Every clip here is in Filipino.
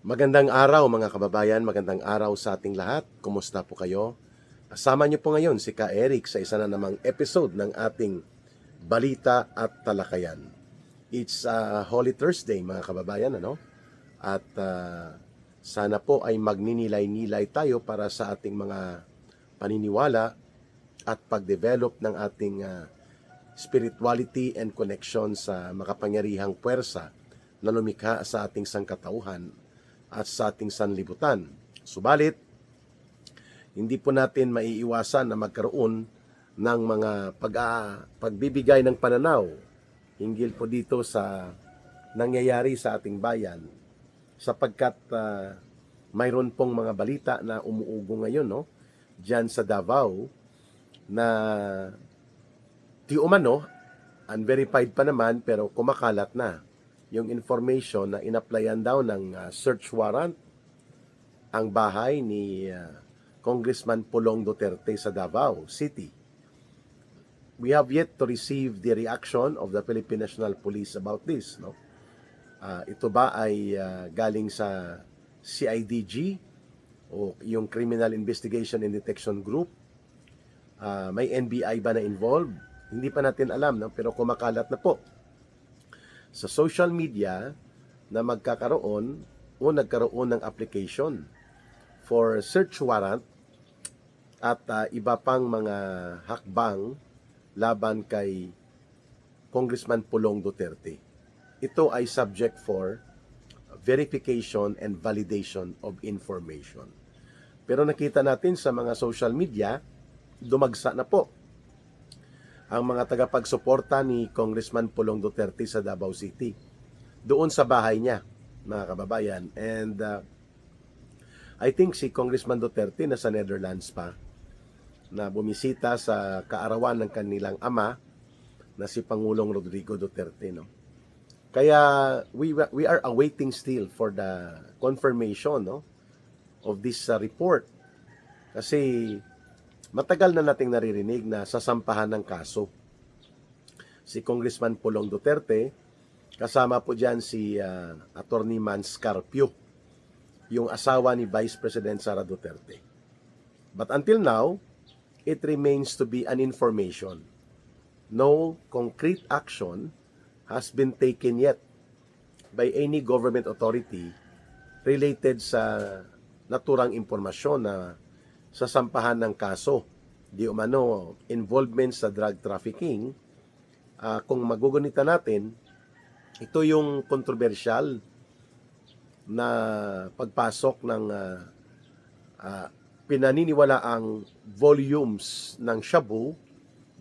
Magandang araw mga kababayan, magandang araw sa ating lahat. Kumusta po kayo? Kasama niyo po ngayon si Ka Eric sa isa na namang episode ng ating Balita at Talakayan. It's Holy Thursday mga kababayan, ano? At sana po ay magninilay-nilay tayo para sa ating mga paniniwala at pag-develop ng ating spirituality and connection sa makapangyarihang puwersa na lumikha sa ating sangkatauhan at sa ating sanlibutan. Subalit, hindi po natin maiiwasan na magkaroon ng mga pagbibigay ng pananaw hinggil po dito sa nangyayari sa ating bayan sapagkat mayroon pong mga balita na umuugo ngayon, no? Diyan sa Davao na di umano, unverified pa naman pero kumakalat na yung information na inapplyan daw ng search warrant ang bahay ni Congressman Pulong Duterte sa Davao City. We have yet to receive the reaction of the Philippine National Police about this, no? Ito ba ay galing sa CIDG o yung Criminal Investigation and Detection Group? May NBI ba na involved? Hindi pa natin alam, no? Pero kumakalat na po sa social media na nagkaroon ng application for search warrant at iba pang mga hakbang laban kay Congressman Pulong Duterte. Ito ay subject for verification and validation of information. Pero nakita natin sa mga social media, dumagsa na po ang mga tagapagsuporta ni Congressman Pulong Duterte sa Davao City. Doon sa bahay niya, mga kababayan. And I think si Congressman Duterte nasa Netherlands pa na bumisita sa kaarawan ng kanilang ama na si Pangulong Rodrigo Duterte, no? Kaya we are awaiting still for the confirmation, no, of this report. Kasi matagal na nating naririnig na sasampahan ng kaso si Congressman Pulong Duterte, kasama po dyan si Attorney Mans Carpio, yung asawa ni Vice President Sara Duterte. But until now, it remains to be an information. No concrete action has been taken yet by any government authority related sa naturang impormasyon na sasampahan ng kaso, di umano involvement sa drug trafficking. Kung magugunita natin, ito yung kontrobersyal na pagpasok ng pinaniniwalaang volumes ng shabu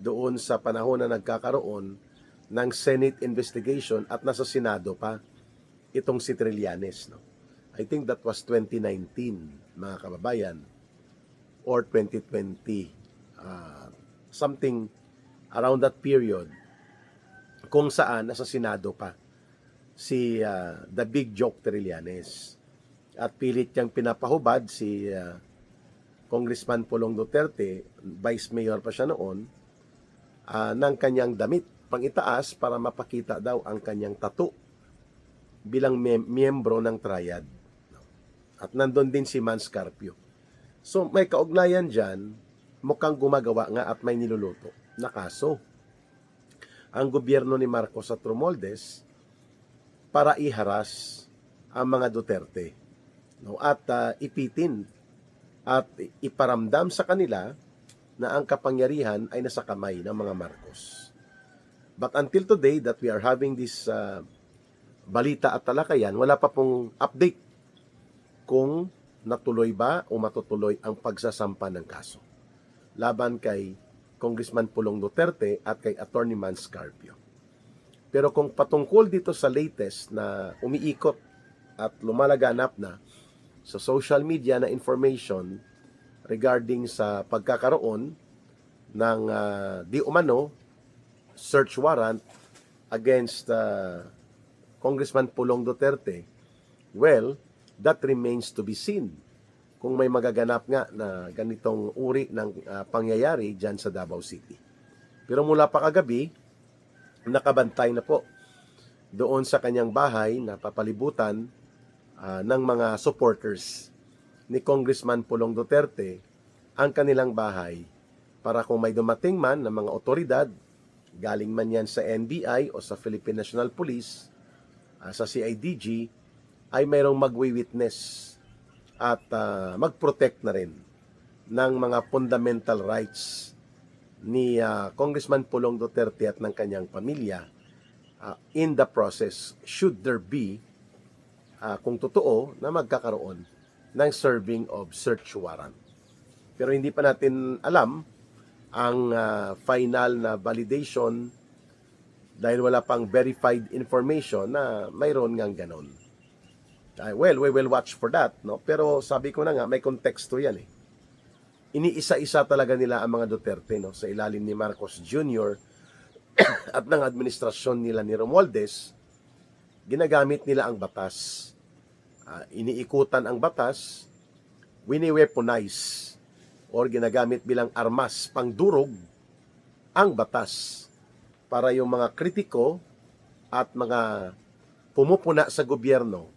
doon sa panahon na nagkakaroon ng Senate investigation at nasa Senado pa itong si Trillanes, no? I think that was 2019, mga kababayan, or 2020, something around that period, kung saan nasa Senado pa si the big joke Trillanes at pilit niyang pinapahubad si Congressman Pulong Duterte, Vice Mayor pa siya noon, ng kanyang damit pangitaas para mapakita daw ang kanyang tattoo bilang miyembro ng triad. At nandun din si Mans Carpio. So may kaugnayan dyan, mukhang gumagawa nga at may niluluto na kaso ang gobyerno ni Marcos at Romualdez para iharas ang mga Duterte, no? At ipitin at iparamdam sa kanila na ang kapangyarihan ay nasa kamay ng mga Marcos. But until today that we are having this balita at talakayan, wala pa pong update kung natuloy ba o matutuloy ang pagsasampa ng kaso laban kay Congressman Pulong Duterte at kay Attorney Mans Carpio. Pero kung patungkol dito sa latest na umiikot at lumalaganap na sa social media na information regarding sa pagkakaroon ng di umano search warrant against Congressman Pulong Duterte, well, that remains to be seen kung may magaganap nga na ganitong uri ng pangyayari dyan sa Davao City. Pero mula pa kagabi, nakabantay na po doon sa kanyang bahay na papalibutan ng mga supporters ni Congressman Pulong Duterte ang kanilang bahay para kung may dumating man ng mga otoridad, galing man yan sa NBI o sa Philippine National Police, sa CIDG, ay mayroong magwi-witness at mag-protect na rin ng mga fundamental rights ni Congressman Pulong Duterte at ng kanyang pamilya in the process should there be kung totoo na magkakaroon ng serving of search warrant. Pero hindi pa natin alam ang final na validation dahil wala pang verified information na mayroon ngang ganon. Well, we will watch for that, no? Pero sabi ko na nga, may konteksto yan eh. Iniisa-isa talaga nila ang mga Duterte, no? Sa ilalim ni Marcos Jr. at ng administrasyon nila ni Romualdez, ginagamit nila ang batas. Iniikutan ang batas, wini-weaponize, or ginagamit bilang armas, pangdurog, ang batas para yung mga kritiko at mga pumupuna sa gobyerno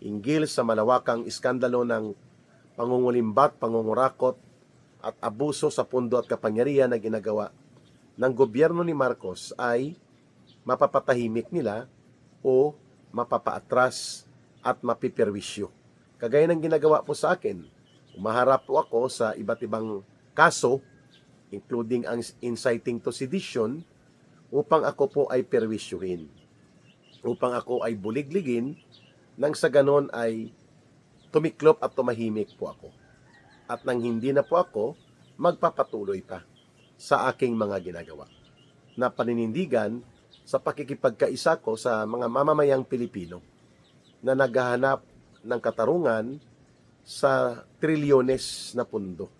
hinggil sa malawakang iskandalo ng pangungulimbat, pangungurakot at abuso sa pundo at kapangyarihan na ginagawa ng gobyerno ni Marcos ay mapapatahimik nila o mapapaatras at mapiperwisyo. Kagaya ng ginagawa po sa akin, umaharap po ako sa iba't ibang kaso, including ang inciting to sedition, upang ako po ay perwisyuhin, upang ako ay buligligin, nang sa ganon ay tumiklop at tumahimik po ako. At nang hindi na po ako, magpapatuloy pa sa aking mga ginagawa na paninindigan sa pakikipagkaisa ko sa mga mamamayang Pilipino na naghahanap ng katarungan sa trilyones na pundo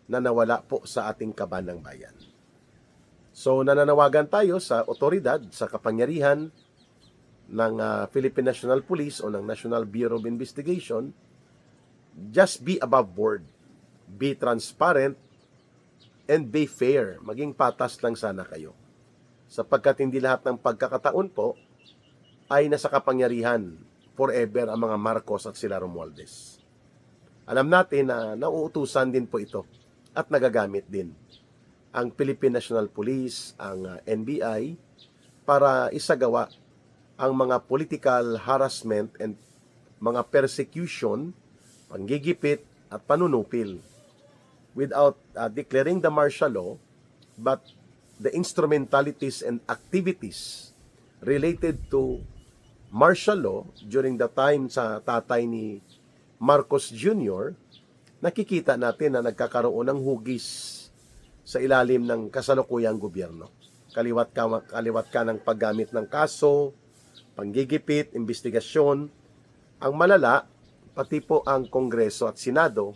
na nawala po sa ating kabanang bayan. So nananawagan tayo sa otoridad, sa kapangyarihan ng Philippine National Police o ng National Bureau of Investigation, just be above board, be transparent, and be fair. Maging patas lang sana kayo. Sapagkat hindi lahat ng pagkakataon po ay nasa kapangyarihan forever ang mga Marcos at sila Romualdez. Alam natin na nauutusan din po ito at nagagamit din ang Philippine National Police, ang NBI, para isagawa ang mga political harassment and mga persecution, panggigipit at panunupil without declaring the martial law, but the instrumentalities and activities related to martial law during the time sa tatay ni Marcos Jr., nakikita natin na nagkakaroon ng hugis sa ilalim ng kasalukuyang gobyerno. Kaliwat ka ng paggamit ng kaso, panggigipit, investigasyon. Ang malala, pati po ang Kongreso at Senado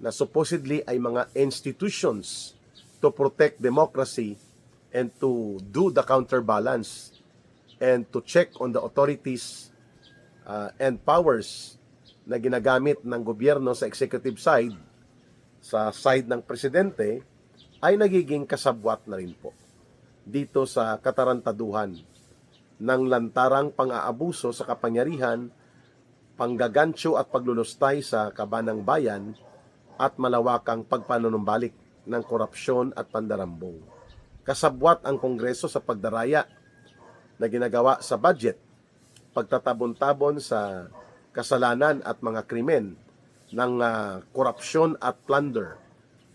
na supposedly ay mga institutions to protect democracy and to do the counterbalance and to check on the authorities and powers na ginagamit ng gobyerno sa executive side, sa side ng presidente, ay nagiging kasabwat na rin po dito sa katarantaduhan ng lantarang pang-aabuso sa kapangyarihan, panggagancho at paglulustay sa kabanang bayan at malawakang pagpanunumbalik ng korupsyon at pandarambong. Kasabwat ang Kongreso sa pagdaraya na ginagawa sa budget, pagtatabon-tabon sa kasalanan at mga krimen ng korupsyon at plunder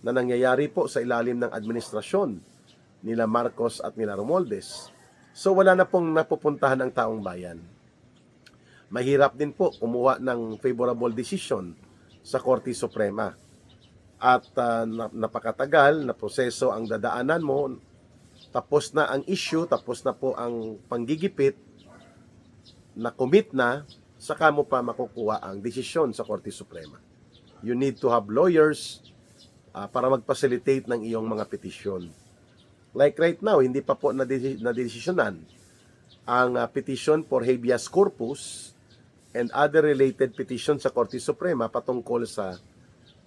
na nangyayari po sa ilalim ng administrasyon nila Marcos at nila Romualdez. So wala na pong napupuntahan ang taong bayan. Mahirap din po kumuha ng favorable decision sa Korte Suprema. At napakatagal na proseso ang dadaanan mo, tapos na ang issue, tapos na po ang panggigipit, na commit na, saka mo pa makukuha ang desisyon sa Korte Suprema. You need to have lawyers para mag-facilitate ng iyong mga petisyon. Like right now, hindi pa po nadesisyonan ang petition for habeas corpus and other related petitions sa Korte Suprema patungkol sa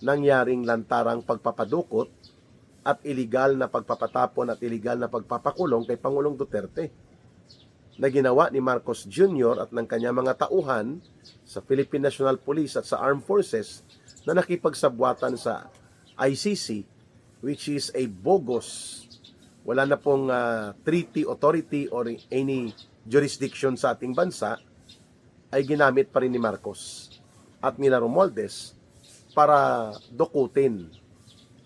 nangyaring lantarang pagpapadukot at iligal na pagpapatapon at iligal na pagpapakulong kay Pangulong Duterte na ginawa ni Marcos Jr. at ng kanyang mga tauhan sa Philippine National Police at sa Armed Forces na nakipagsabwatan sa ICC, which is a bogus, wala na pong treaty, authority, or any jurisdiction sa ating bansa, ay ginamit pa rin ni Marcos at nila Romualdez para dukutin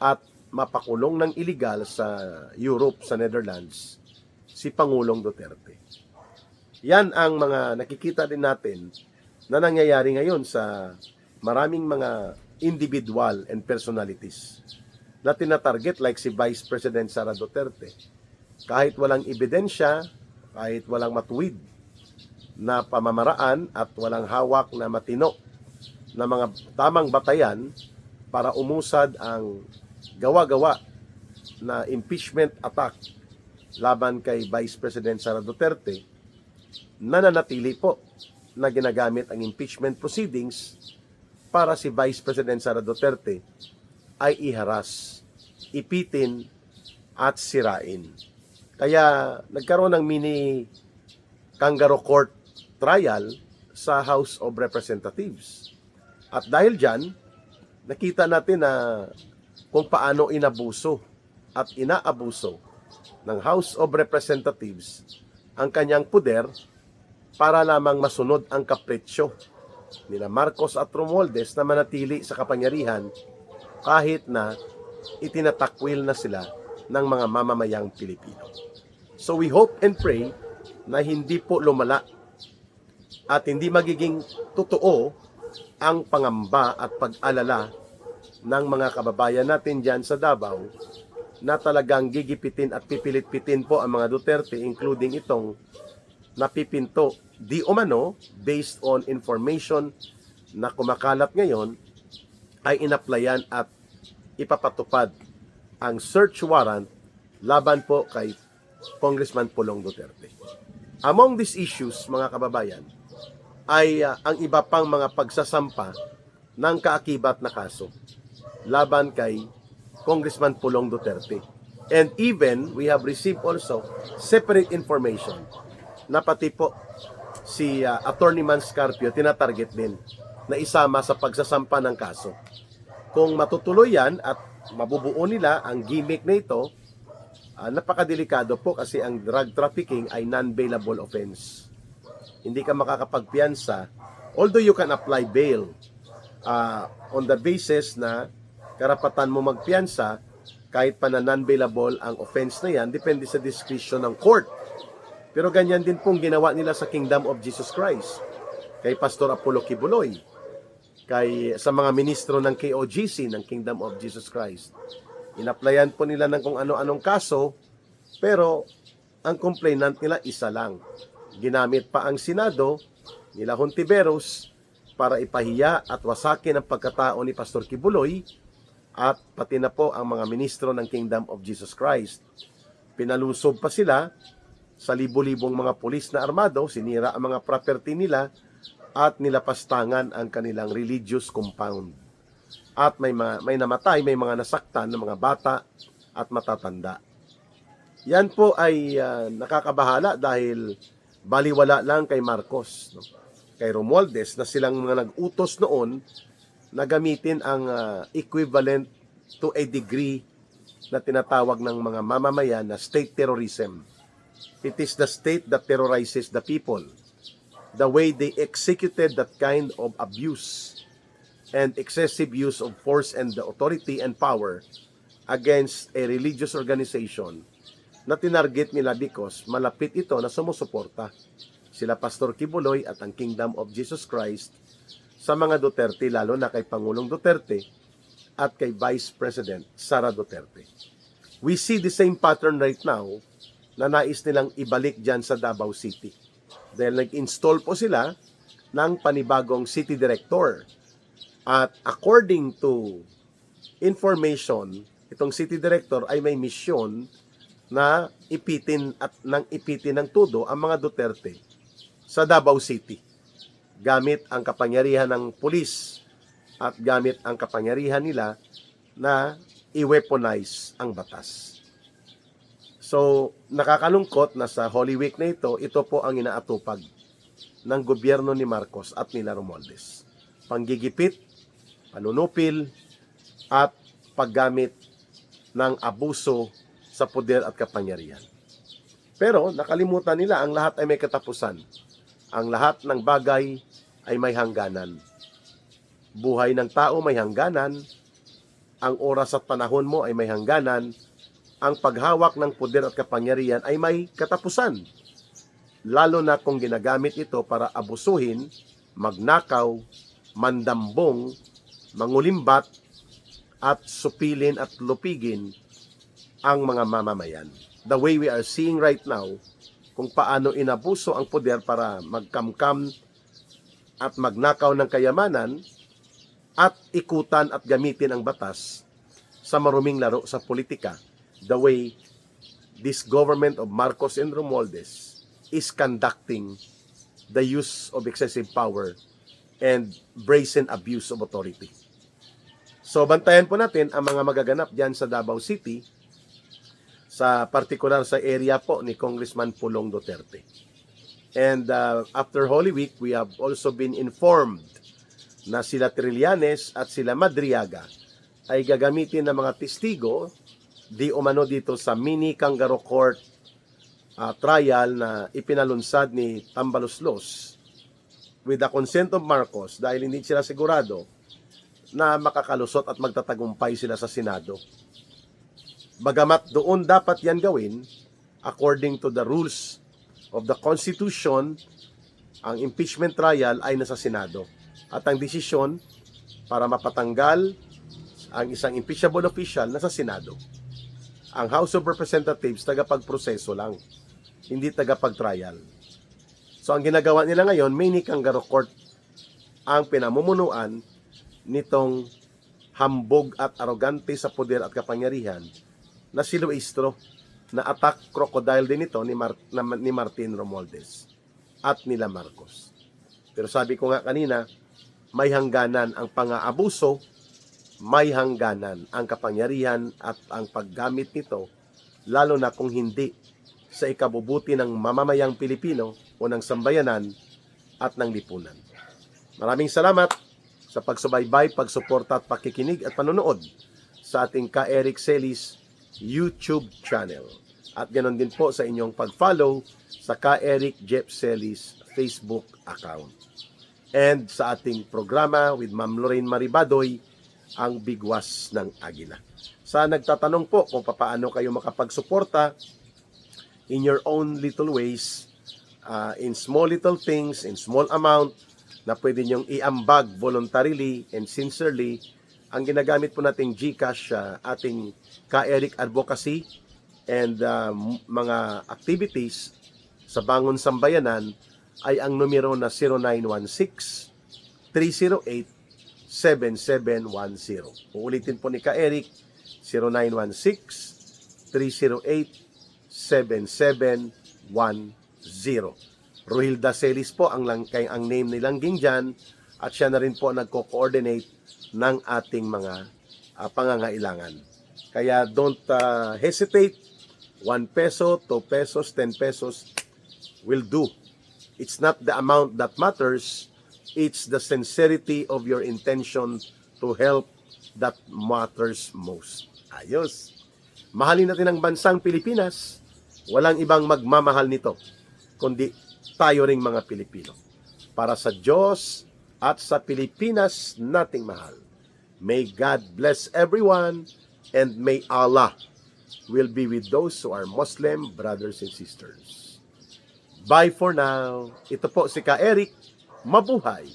at mapakulong ng illegal sa Europe, sa Netherlands, si Pangulong Duterte. Yan ang mga nakikita din natin na nangyayari ngayon sa maraming mga individual and personalities na tinatarget like si Vice President Sara Duterte. Kahit walang ebidensya, kahit walang matuwid na pamamaraan at walang hawak na matino na mga tamang batayan para umusad ang gawa-gawa na impeachment attack laban kay Vice President Sara Duterte, nananatili po na ginagamit ang impeachment proceedings para si Vice President Sara Duterte ay iharas, ipitin at sirain. Kaya nagkaroon ng mini kangaroo court trial sa House of Representatives. At dahil dyan, nakita natin na kung paano inabuso at inaabuso ng House of Representatives ang kanyang puder para lamang masunod ang kapritsyo nila Marcos at Romualdez na manatili sa kapangyarihan kahit na itinatakwil na sila ng mga mamamayang Pilipino. So we hope and pray na hindi po lumala at hindi magiging totoo ang pangamba at pag-alala ng mga kababayan natin dyan sa Davao na talagang gigipitin at pipilit-pitin po ang mga Duterte, including itong napipinto di umano based on information na kumakalat ngayon ay inaplayan at ipapatupad ang search warrant laban po kay Congressman Pulong Duterte. Among these issues, mga kababayan, ay ang iba pang mga pagsasampa ng kaakibat na kaso laban kay Congressman Pulong Duterte. And even, we have received also separate information na pati po si Attorney Manscarpio tinatarget din na isama sa pagsasampa ng kaso. Kung matutuloy yan at mabubuo nila ang gimmick na ito, napakadelikado po kasi ang drug trafficking ay non-bailable offense. Hindi ka makakapagpiyansa, although you can apply bail on the basis na karapatan mo magpiyansa kahit pa na non-bailable ang offense na yan, depende sa discretion ng court. Pero ganyan din pong ginawa nila sa Kingdom of Jesus Christ, kay Pastor Apollo Kibuloy, sa mga ministro ng KOGC ng Kingdom of Jesus Christ. Inaplayan po nila ng kung ano-anong kaso, pero ang complainant nila isa lang. Ginamit pa ang Senado nila Hontiveros para ipahiya at wasakin ang pagkatao ni Pastor Kibuloy at pati na po ang mga ministro ng Kingdom of Jesus Christ. Pinalusob pa sila sa libo-libong mga pulis na armado, sinira ang mga property nila at nilapastangan ang kanilang religious compound. At may namatay, may mga nasaktan ng mga bata at matatanda. Yan po ay nakakabahala dahil baliwala lang kay Marcos, kay Romualdez na silang mga nag-utos noon na gamitin ang equivalent to a degree na tinatawag ng mga mamamayan na state terrorism. It is the state that terrorizes the people. The way they executed that kind of abuse and excessive use of force and the authority and power against a religious organization na tinarget nila because malapit ito na sumusuporta sila Pastor Kibuloy at ang Kingdom of Jesus Christ sa mga Duterte, lalo na kay Pangulong Duterte at kay Vice President Sara Duterte. We see the same pattern right now na nais nilang ibalik dyan sa Davao City. Dahil nag-install po sila ng panibagong city director. At according to information, itong city director ay may misyon na ipitin ng todo ang mga Duterte sa Davao City. Gamit ang kapangyarihan ng pulis at gamit ang kapangyarihan nila na i-weaponize ang batas. So, nakakalungkot na sa Holy Week na ito po ang inaatupag ng gobyerno ni Marcos at nila Romualdez. Panggigipit, panunupil, at paggamit ng abuso sa poder at kapangyarihan. Pero nakalimutan nila ang lahat ay may katapusan. Ang lahat ng bagay ay may hangganan. Buhay ng tao may hangganan. Ang oras at panahon mo ay may hangganan. Ang paghawak ng poder at kapangyarihan ay may katapusan. Lalo na kung ginagamit ito para abusuhin, magnakaw, mandambong, mangulimbat, at supilin at lupigin ang mga mamamayan. The way we are seeing right now, kung paano inabuso ang poder para magkamkam at magnakaw ng kayamanan at ikutan at gamitin ang batas sa maruming laro sa politika. The way this government of Marcos and Romualdez is conducting the use of excessive power and brazen abuse of authority. So bantayan po natin ang mga magaganap diyan sa Davao City, sa partikular sa area po ni Congressman Pulong Duterte. And after Holy Week, we have also been informed na sila Trillanes at sila Madriaga ay gagamitin ng mga testigo di umano dito sa mini Kangaroo Court trial na ipinalunsad ni Tambaloslos with the consent of Marcos dahil hindi sila sigurado na makakalusot at magtatagumpay sila sa Senado. Bagamat doon dapat yan gawin, according to the rules of the Constitution, ang impeachment trial ay nasa Senado. At ang desisyon para mapatanggal ang isang impeachable official nasa Senado. Ang House of Representatives tagapagproseso lang, hindi tagapag-trial. So ang ginagawa nila ngayon, mini Kangaroo Court ang pinamumunuan nitong hambog at arogante sa poder at kapangyarihan na si Luistro, na attack crocodile din ito ni Martin Romualdez at nila Marcos. Pero sabi ko nga kanina, may hangganan ang pang-aabuso, may hangganan ang kapangyarihan at ang paggamit nito, lalo na kung hindi sa ikabubuti ng mamamayang Pilipino o ng sambayanan at ng lipunan. Maraming salamat sa pagsubaybay, pagsuporta at pakikinig at panonood sa ating Ka Eric Celis YouTube channel. At ganoon din po sa inyong pag-follow sa Ka Eric Jeff Celis Facebook account. And sa ating programa with Ma'am Lorraine Maribadoy, ang Bigwas ng Agila. Sa nagtatanong po kung paano kayo makapagsuporta in your own little ways, in small little things, in small amount, na pwede nyong iambag voluntarily and sincerely, ang ginagamit po nating GCash, ating Ka Eric Advocacy and mga activities sa Bangon Sambayanan ay ang numero na 0916-308-7710. Uulitin po ni Ka Eric, 0916-308-7710. Rohilda Celis po ang name nilang dyan at siya na rin po nagko-coordinate ng ating mga pangangailangan. Kaya don't hesitate. 1 peso, 2 pesos, 10 pesos will do. It's not the amount that matters. It's the sincerity of your intention to help that matters most. Ayos. Mahalin natin ang bansang Pilipinas. Walang ibang magmamahal nito, kundi tayo ring mga Pilipino. Para sa Diyos at sa Pilipinas nating mahal. May God bless everyone and may Allah will be with those who are Muslim brothers and sisters. Bye for now. Ito po si Ka Eric. Mabuhay!